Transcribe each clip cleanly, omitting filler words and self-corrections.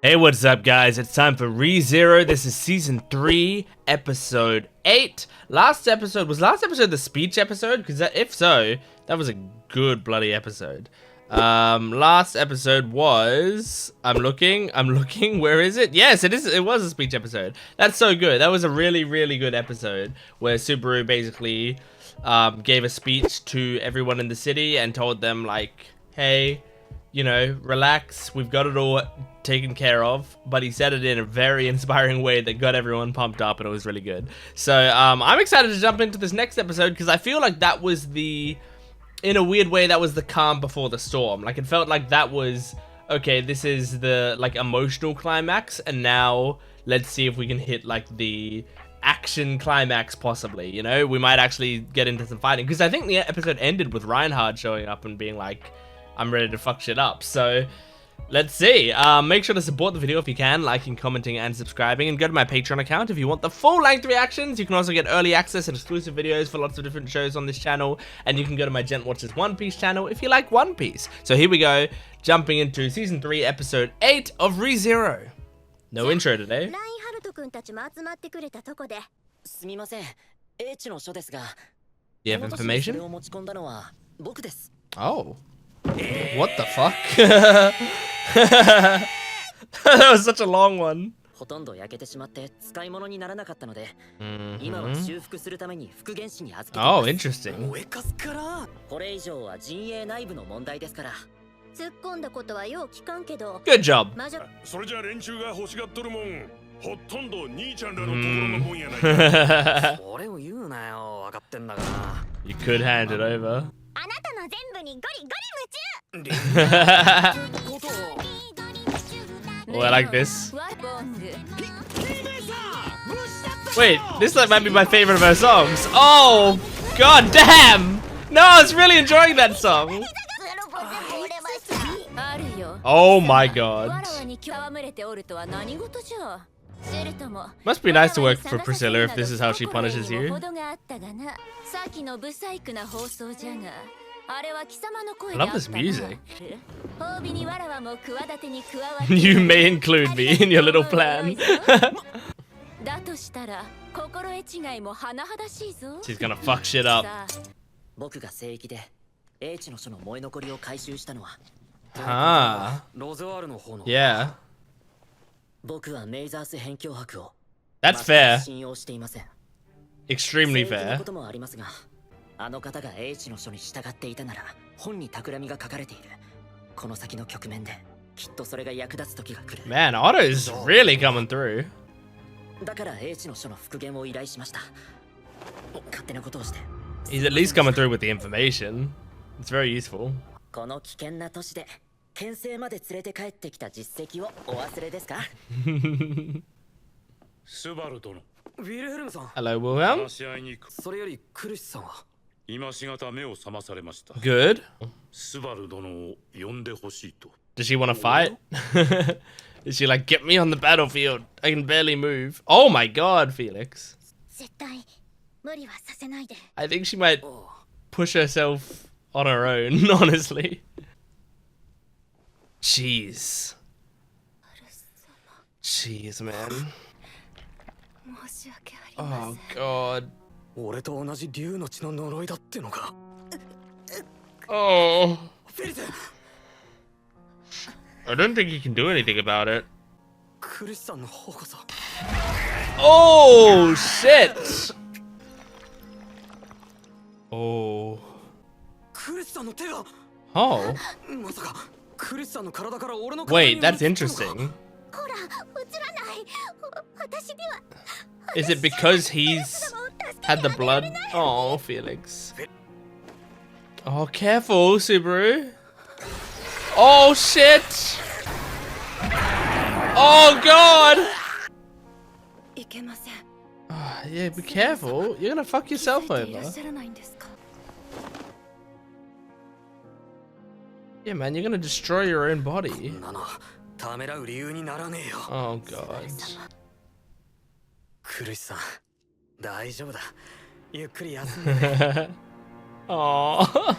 Hey, what's up, guys? It's time for ReZero. This is season 3, episode 8. Was last episode the speech episode? Because if so, that was a good bloody episode. Last episode was, I'm looking, where is it? Yes, it was a speech episode. That's so good. That was a really, really good episode where Subaru basically gave a speech to everyone in the city and told them, like, hey, you know, relax, we've got it all taken care of. But he said it in a very inspiring way that got everyone pumped up, and it was really good. So I'm excited to jump into this next episode because I feel like that was the, in a weird way, that was the calm before the storm. Like, it felt like that was, okay, this is the, like, emotional climax, and now let's see if we can hit, like, the action climax, possibly, you know? We might actually get into some fighting, because I think the episode ended with Reinhard showing up and being like, I'm ready to fuck shit up. So let's see. Make sure to support the video if you can, liking, commenting, and subscribing, and go to my Patreon account if you want the full-length reactions. You can also get early access and exclusive videos for lots of different shows on this channel, and you can go to my Gent Watches One Piece channel if you like One Piece. So here we go, jumping into season 3, episode 8 of ReZero. No intro today. Do you have information? Oh. What the fuck? That was such a long one. Oh, interesting. Good job. You could hand it over. Oh, I like this. Wait, this might be my favorite of her songs. Oh, god damn! No, I was really enjoying that song. Oh my god. Must be nice to work for Priscilla if this is how she punishes you. I love this music. You may include me in your little plan. She's gonna fuck shit up. Ah. Yeah. That's fair. Extremely fair. Man, Otto's really coming through. He's at least coming through with the information. It's very useful. Hello, Wilhelm. Good. Does she want to fight? Is she like, get me on the battlefield? I can barely move. Oh my god, Felix. I think she might push herself on her own, honestly. Jeez. Jeez, man. Oh god. Oh. I don't think you can do anything about it. Oh shit. Oh. Oh. Wait, that's interesting. Is it because he's had the blood? Oh, Felix. Oh, careful, Subaru. Oh, shit. Oh, God. Oh, yeah, be careful. You're gonna fuck yourself over. Yeah, man, you're gonna destroy your own body. Oh, God. Aww.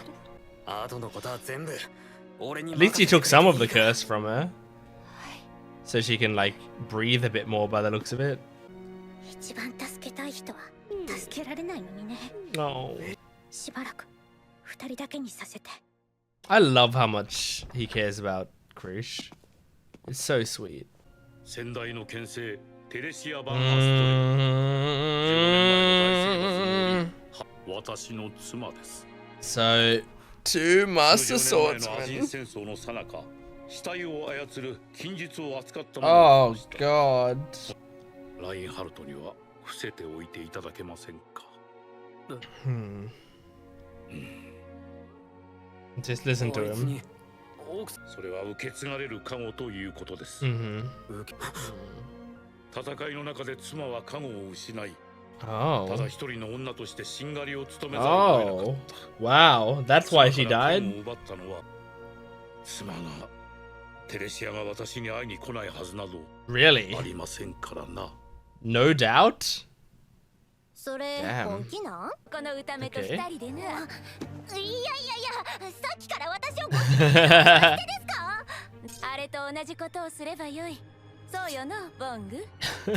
At least you took some of the curse from her. so she can like breathe a bit more by the looks of it. 一番助けたい人は助けられないのにね。 Oh. しばらく二人だけにさせて。 I love how much he cares about Krish. It's so sweet. 先代の剣聖テレシア・バンハストレ15年前の大生活の私の妻です。 So, two master 14年前のアジ swordsmen. ン戦争の最中死体を操る禁術を扱った者がい Oh ました。 god. ラインハルトには伏せておいていただけませんか。 Just listen to him. それは受け継がれる加護ということです。 Mm-hmm. 戦いの中で妻は加護を失い、た Oh. だ一人の女としてしんがりを務めざるを得なか Oh. った。 Wow. That's why she 妻から died? 剣を奪ったのは妻がテレシアが私に会いに来ないはずなど Really? ありませんからな。 No doubt? それ Damn. 本気なん？この歌目と二人でな。いやいやいや、さっきから私をご主人にしてですか？あれと同じことをすればよい。そうよな、ボング。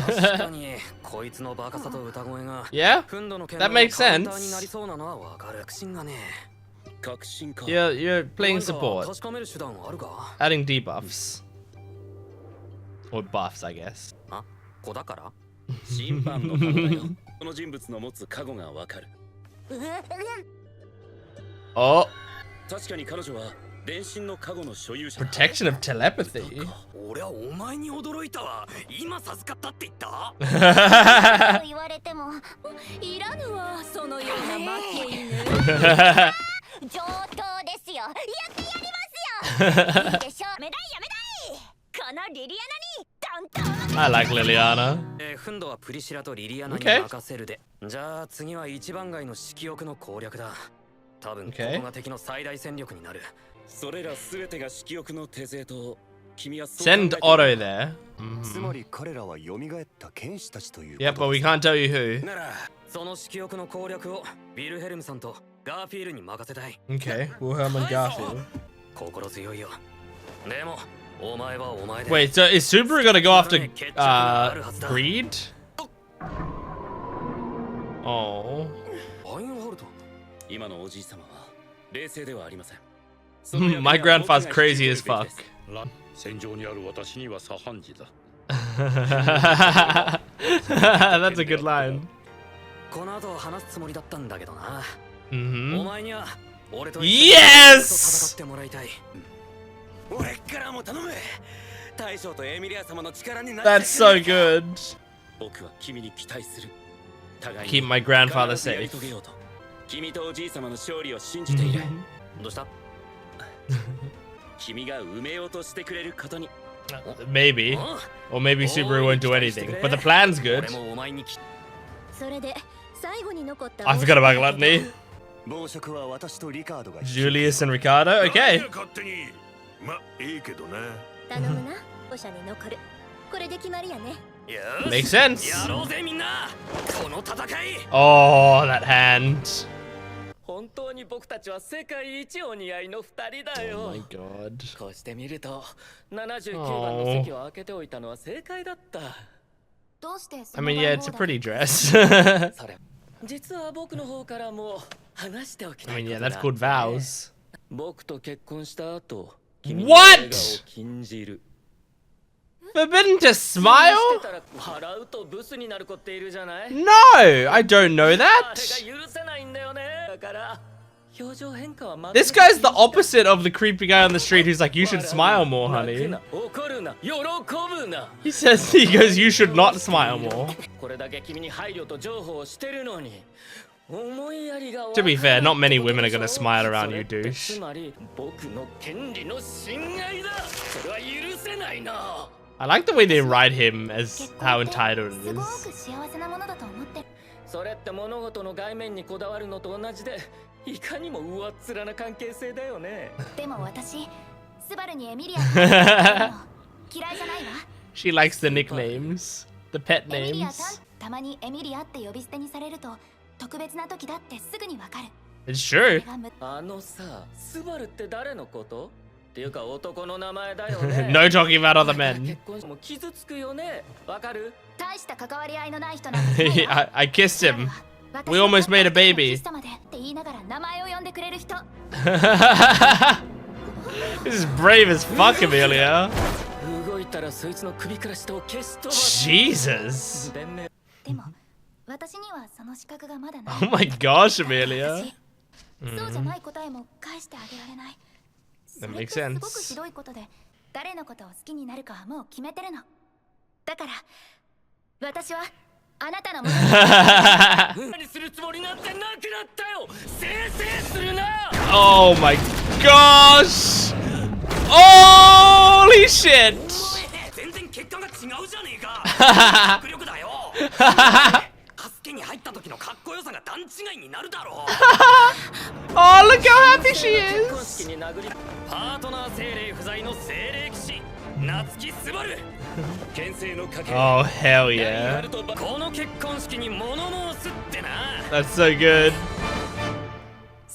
確かにこいつのバカさと歌声が Yeah? フンドの剣 That の makes カウンターにな sense. りそうなのはわかる。確信がね。確信か。 You're playing 何か support. 確かめる手段はあるか？ Adding debuffs. Or buffs, I guess. あ、子だから？審判の加護だよ。この人物の持つ加護がわかる。 Oh. 確かに彼女は電信の加護の所有者。 Protection of telepathy. 俺はお前に驚いたわ。今授かったって言った？と言われてもいらぬわ、そのような負け犬。上等ですよ。やってやりますよ。いいでしょ。やめだいやめだい。このリリアナにドンドン。 I like Liliana. フンドはプリシラとリリアナに Okay. 任せるで。じゃあ次は一番街の色欲の攻略だ。多分こ Okay. こが敵の最大戦力になる。それらすべてが色欲の手勢と君はそう Send 考え Otto ている there. つ Mhm. まり彼らは蘇った剣士たちという Yep, but we can't tell you who. ならその色欲の攻略をウィルヘルムさんとガーフィールに任せたい。 Okay, Wilhelm and Garfield. 心強いよ。でもお前はお前で。 Wait, so is Subaru gonna go after Greed? Oh. アインハルト。今のおじい様は冷静ではありません。 My grandfat's crazy as fuck. 戦場にある私には左半時だ。 That's a good line. この後話すつもりだったんだけどな。お Mm-hmm. 前には俺と Yes! 戦ってもらいたい。俺からも頼む。大将とエミリア様の力にな That's so good. 僕は君に期待する。互い Keep に my grandfather 必ずやり safe. 遂げようと。君とおじい様の勝利を信じている。どうした？君が埋めようとしてくれることに。 Maybe. あ Or maybe Subaru won't do anything. But the plan's good. 俺もお前にきそれで最後に残った。 I forgot about Gluttony. 暴食は私とリカードが Julius and Ricardo. Okay. 勝手に。ま、いいけどね。頼むな。保者に残る。これで決まりやね。よ Makes し sense. やろうぜみんな。この戦い。 Oh, that hand. 本当に僕たちは世界一お似合いの二人だ Oh よ my。god. こうして見ると79番の席を開けておいたのは正解だった。どうして I mean, yeah, it's a pretty dress. それ実は僕の方からも話しておきた I い mean, こ yeah, と that's が called vows. 僕と結婚した後、君の What? 笑顔を禁じる。 Forbidden to して smile? たら払うとブスになる子っているじゃない？ No, I don't know あれ that. が許せないんだよね。だから表情変化は This guy's the opposite of the creepy guy on the street who's like, you should smile more, 泣く honey. な、怒るな、喜ぶな。 He says, he goes, you should not smile more. これだけ君に配慮と情報をしてるのに。思いやりが To be fair, not many women are gonna smile around you, それって douche. つまり僕の権利の侵害だ。それは許せないな。 I like the way they write him as how entitled it すご is. く幸せなものだと思ってる。それって物事の外面にこだわるのと同じで、いかにも上っ面な関係性だよね。でも私、スバルにエミリアって言ってるの嫌いじゃないわ。 She likes the nicknames, the pet エミリアさ names. ん、たまにエミリアって呼び捨てにされると特別な時だってすぐにわかる。 It's true. それがむあのさ、スバルって誰のこと？ていうか男の名前だよね。No talking about other men. 結婚も傷つくよね。わかる？大した関わり合いのない人なんですね。I kissed him. We almost made a baby. って言いながら名前を呼んでくれる人。This is brave as fuck, Emilia. 動いたらそいつの首から下を消すと。Jesus. でも私にはその資格がまだない。Oh my gosh, Emilia. そうじゃない答えも返してあげられない。That makes す sense. ごくひどいことで誰のことを好きになるかはもう決めてるの。だから私はあなたのもの何するつもりなんてなくなったよ。せいせいするな。Oh my gosh. Holy shit. 全然結果が違うじゃねえか。迫力だよ。助けに入った時のかっこよさが段違いになるだろう。Oh, look how happy she 結婚 is. 式に殴りパートナー精霊不在の精霊騎士夏木スバル牽制のかけ Oh, hell ラインハ yeah. ルトこの結婚式に物申すってな。 That's so good.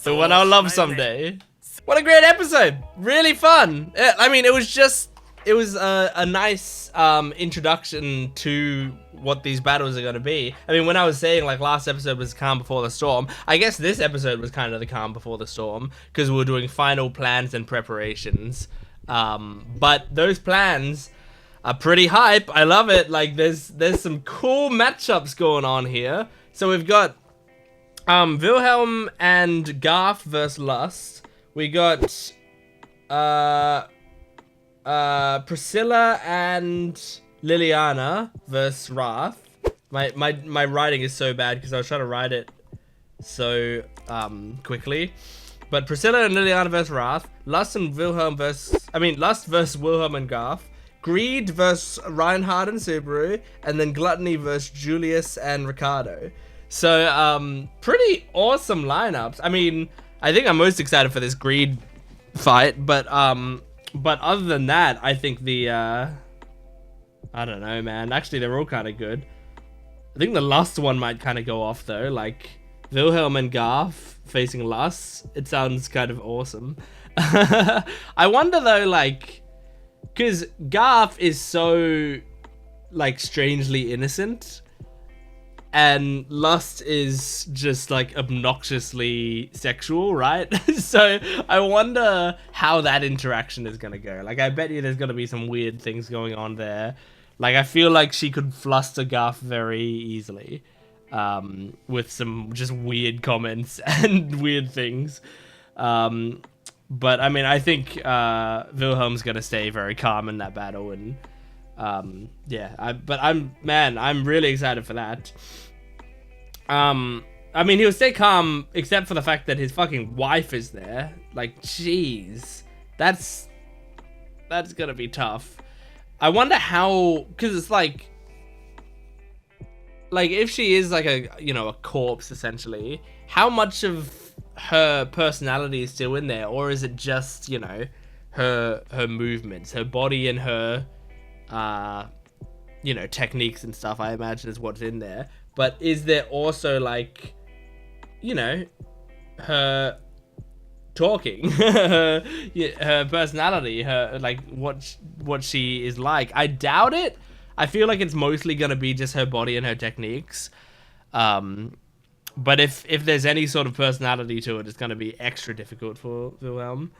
The one I'll love someday. What a great episode. Really fun. I mean, it was a nice introduction to what these battles are going to be. I mean, when I was saying like last episode was calm before the storm, I guess this episode was kind of the calm before the storm because we were doing final plans and preparations. But those plans are pretty hype. I love it. Like there's some cool matchups going on here. So we've got Wilhelm and Garth versus Lust. We got Priscilla and Liliana versus Wrath. My writing is so bad because I was trying to write it so quickly. But Priscilla and Liliana versus Wrath. Lust versus Wilhelm and Garth. Greed versus Reinhard and Subaru. And then Gluttony versus Julius and Ricardo. So pretty awesome lineups. I mean, I think I'm most excited for this Greed fight, but other than that, I think the I don't know, man. Actually, they're all kind of good. I think the Lust one might kind of go off though, like Wilhelm and Garth facing Lust. It sounds kind of awesome. I wonder though, like, because Garth is so like strangely innocent, and Lust is just like obnoxiously sexual, right? So I wonder how that interaction is gonna go. Like, I bet you there's gonna be some weird things going on there. Like, I feel like she could fluster Garth very easily with some just weird comments and weird things. But I mean, I think Wilhelm's gonna stay very calm in that battle, and yeah. I'm really excited for that. I mean, he'll stay calm except for the fact that his fucking wife is there. Like, jeez, that's gonna be tough. I wonder how, because it's like if she is like a corpse essentially, how much of her personality is still in there, or is it just her movements, her body, and her techniques and stuff, I imagine, is what's in there. But is there also like her talking, her personality, her like what she is like? I doubt it. I feel like it's mostly gonna be just her body and her techniques. But if there's any sort of personality to it, it's gonna be extra difficult for Wilhelm.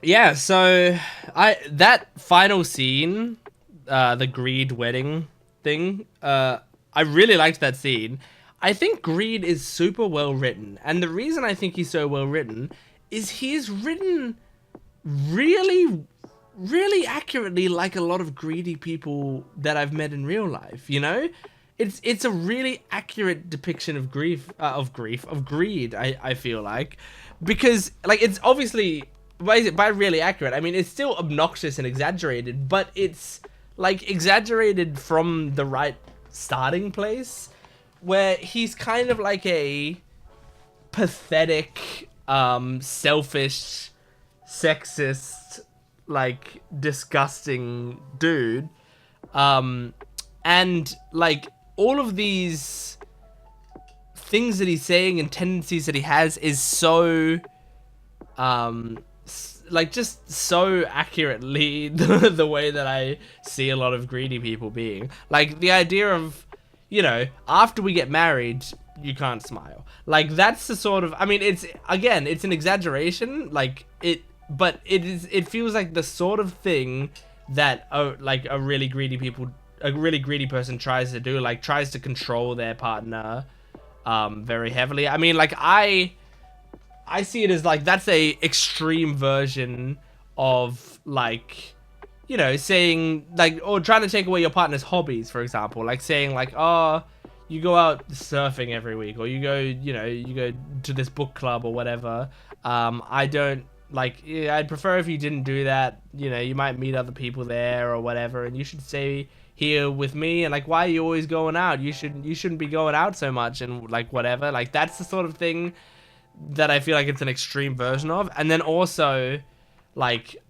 Yeah, so that final scene, the Greed wedding thing, I really liked that scene. I think Greed is super well written, and the reason I think he's so well written is he's written really, really accurately like a lot of greedy people that I've met in real life. It's a really accurate depiction of greed. I feel like, because like it's obviously by really accurate, I mean it's still obnoxious and exaggerated, but it's like exaggerated from the right starting place, where he's kind of like a pathetic, selfish, sexist, like disgusting dude, and like all of these things that he's saying and tendencies that he has is so like just so accurately the way that I see a lot of greedy people being. Like the idea of, you know, after we get married, you can't smile. Like that's the sort of, I mean, it's an exaggeration, like but it feels like the sort of thing that like a really greedy person tries to do, like tries to control their partner very heavily. I mean, like I see it as like that's a extreme version of, like, you know, saying like, or trying to take away your partner's hobbies, for example, like saying like, oh, you go out surfing every week, or you go to this book club or whatever. I don't like, yeah, I'd prefer if you didn't do that. You know, you might meet other people there or whatever, and you should stay here with me. And like, why are you always going out? You shouldn't be going out so much, and like whatever. Like that's the sort of thing that I feel like it's an extreme version of. And then also like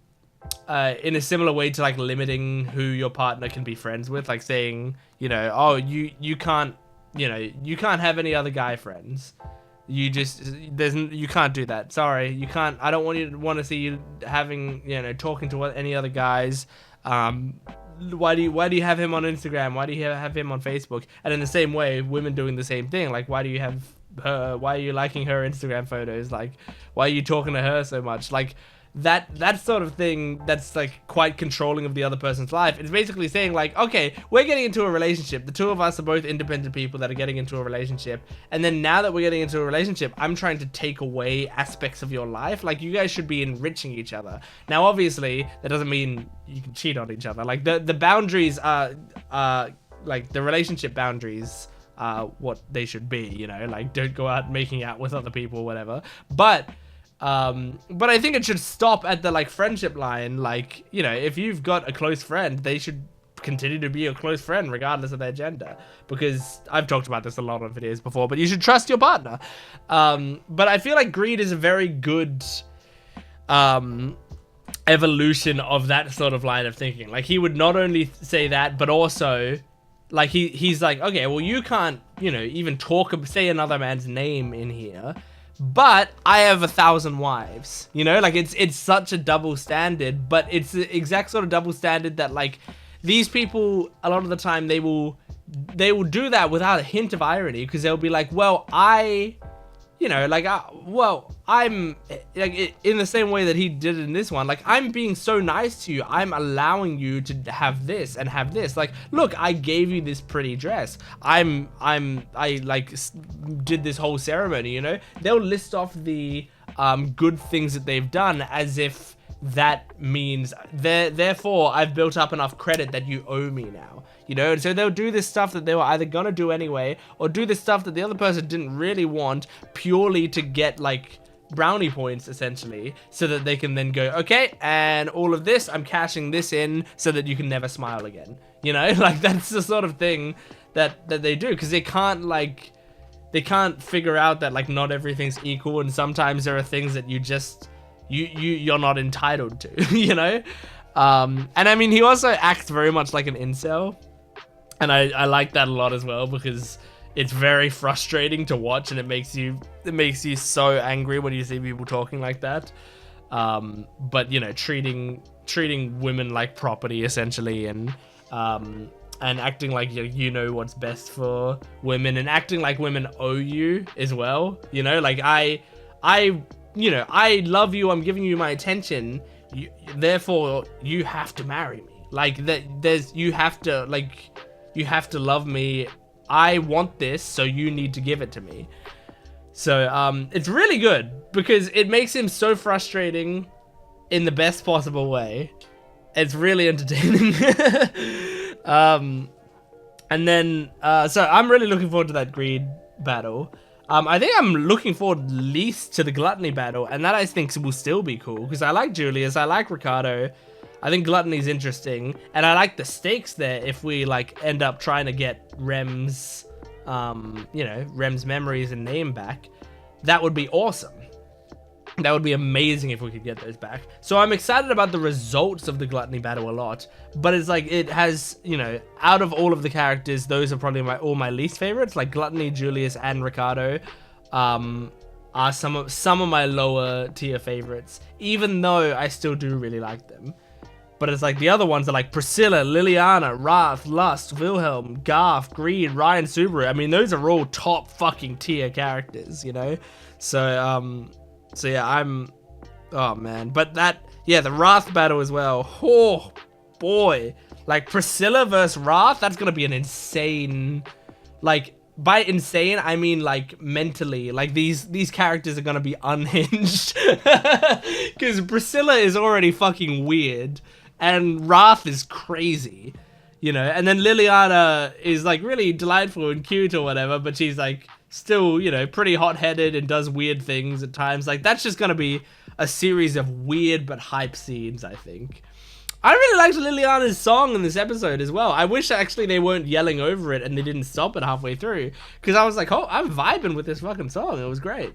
in a similar way to like limiting who your partner can be friends with, like saying, you know, oh, you can't, you know, you can't have any other guy friends. You can't do that. Sorry, you can't. I don't want to see you having, you know, talking to any other guys. Why do you have him on Instagram? Why do you have him on Facebook? And in the same way, women doing the same thing. Like, why do you have her? Why are you liking her Instagram photos? Like, why are you talking to her so much? Like that sort of thing that's like quite controlling of the other person's life. It's basically saying like, okay, we're getting into a relationship. The two of us are both independent people that are getting into a relationship. And then now that we're getting into a relationship, I'm trying to take away aspects of your life. Like, you guys should be enriching each other. Now, obviously, that doesn't mean you can cheat on each other. Like the boundaries are like the relationship boundaries are what they should be, you know, like don't go out making out with other people or whatever. But I think it should stop at the like friendship line. Like, you know, if you've got a close friend, they should continue to be your close friend regardless of their gender, because I've talked about this a lot on videos before, but you should trust your partner. But I feel like greed is a very good evolution of that sort of line of thinking. Like, he would not only say that, but also like he's like, okay, well, you can't, you know, even say another man's name in here, but I have 1,000 wives, you know. Like, it's such a double standard, but it's the exact sort of double standard that like these people, a lot of the time, they will do that without a hint of irony, because they'll be like, well, you know, like, I'm like, in the same way that he did in this one, like, I'm being so nice to you. I'm allowing you to have this and have this. Like, look, I gave you this pretty dress. I like did this whole ceremony, you know. They'll list off the good things that they've done as if that means therefore I've built up enough credit that you owe me now. You know, and so they'll do this stuff that they were either gonna do anyway, or do this stuff that the other person didn't really want, purely to get like brownie points, essentially, so that they can then go, okay, and all of this, I'm cashing this in so that you can never smile again. You know, like, that's the sort of thing that they do, because they can't figure out that like not everything's equal, and sometimes there are things that you're not entitled to, you know. And I mean, he also acts very much like an incel. And I like that a lot as well, because it's very frustrating to watch, and it makes you so angry when you see people talking like that. But you know, treating women like property, essentially, and acting like you know what's best for women, and acting like women owe you as well. You know, like I you know, I love you, I'm giving you my attention, therefore you have to marry me. Like, you have to love me. I want this, so you need to give it to me. So it's really good, because it makes him so frustrating in the best possible way. It's really entertaining. And then so I'm really looking forward to that greed battle. I think I'm looking forward least to the gluttony battle, and that I think will still be cool, because I like Julius, I like Ricardo. I think gluttony's interesting, and I like the stakes there if we like end up trying to get Rem's, you know, Rem's memories and name back. That would be awesome. That would be amazing if we could get those back. So I'm excited about the results of the gluttony battle a lot, but it's like, it has, you know, out of all of the characters, those are probably all my least favorites, like Gluttony, Julius, and Ricardo. are some of my lower tier favorites, even though I still do really like them. But it's like the other ones are like Priscilla, Liliana, Wrath, Lust, Wilhelm, Garth, Greed, Ryan, Subaru. I mean, those are all top fucking tier characters, you know? So yeah, oh man. But the Wrath battle as well. Oh boy. Like Priscilla versus Wrath, that's gonna be an insane, like, by insane, I mean like mentally, like these characters are gonna be unhinged. Because Priscilla is already fucking weird and Wrath is crazy, you know, and then Liliana is like really delightful and cute or whatever, but she's like still, you know, pretty hot-headed and does weird things at times. Like that's just gonna be a series of weird but hype scenes, I think. I really liked Liliana's song in this episode as well. I wish actually they weren't yelling over it and they didn't stop it halfway through. Because I was like, oh, I'm vibing with this fucking song. It was great.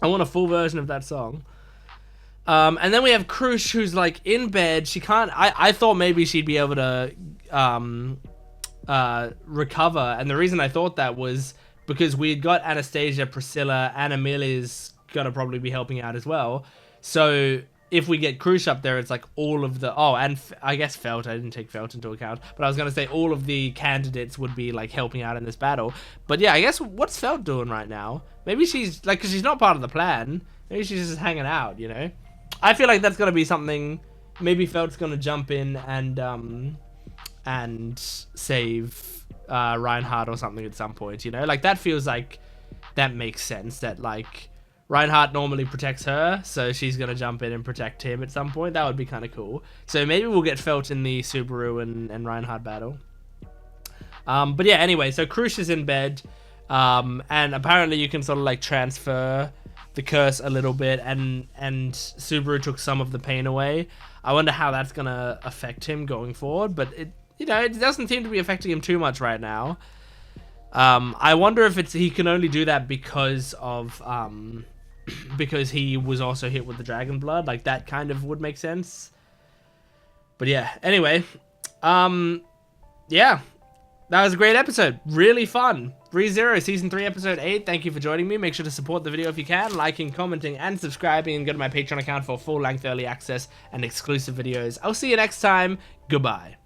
I want a full version of that song. And then we have Krush, who's like in bed. She can't... I thought maybe she'd be able to recover. And the reason I thought that was because we had got Anastasia, Priscilla, and Emilia's gonna probably be helping out as well. So... if we get Krush up there, it's like all of the... oh, and I guess Felt. I didn't take Felt into account. But I was going to say all of the candidates would be, like, helping out in this battle. But yeah, I guess what's Felt doing right now? Maybe she's... like, because she's not part of the plan. Maybe she's just hanging out, you know? I feel like that's going to be something... maybe Felt's going to jump in and save Reinhard or something at some point, you know? Like, that feels like... that makes sense. That, like... Reinhard normally protects her, so she's going to jump in and protect him at some point. That would be kind of cool. So maybe we'll get Felt in the Subaru and Reinhard battle. But yeah, anyway, so Krush is in bed. And apparently you can sort of like transfer the curse a little bit. And Subaru took some of the pain away. I wonder how that's going to affect him going forward. But it doesn't seem to be affecting him too much right now. I wonder if he can only do that because of... because he was also hit with the dragon blood. Like, that kind of would make sense. But yeah, anyway. Yeah. That was a great episode. Really fun. ReZero, Season 3, Episode 8. Thank you for joining me. Make sure to support the video if you can. Liking, commenting, and subscribing. And go to my Patreon account for full-length early access and exclusive videos. I'll see you next time. Goodbye.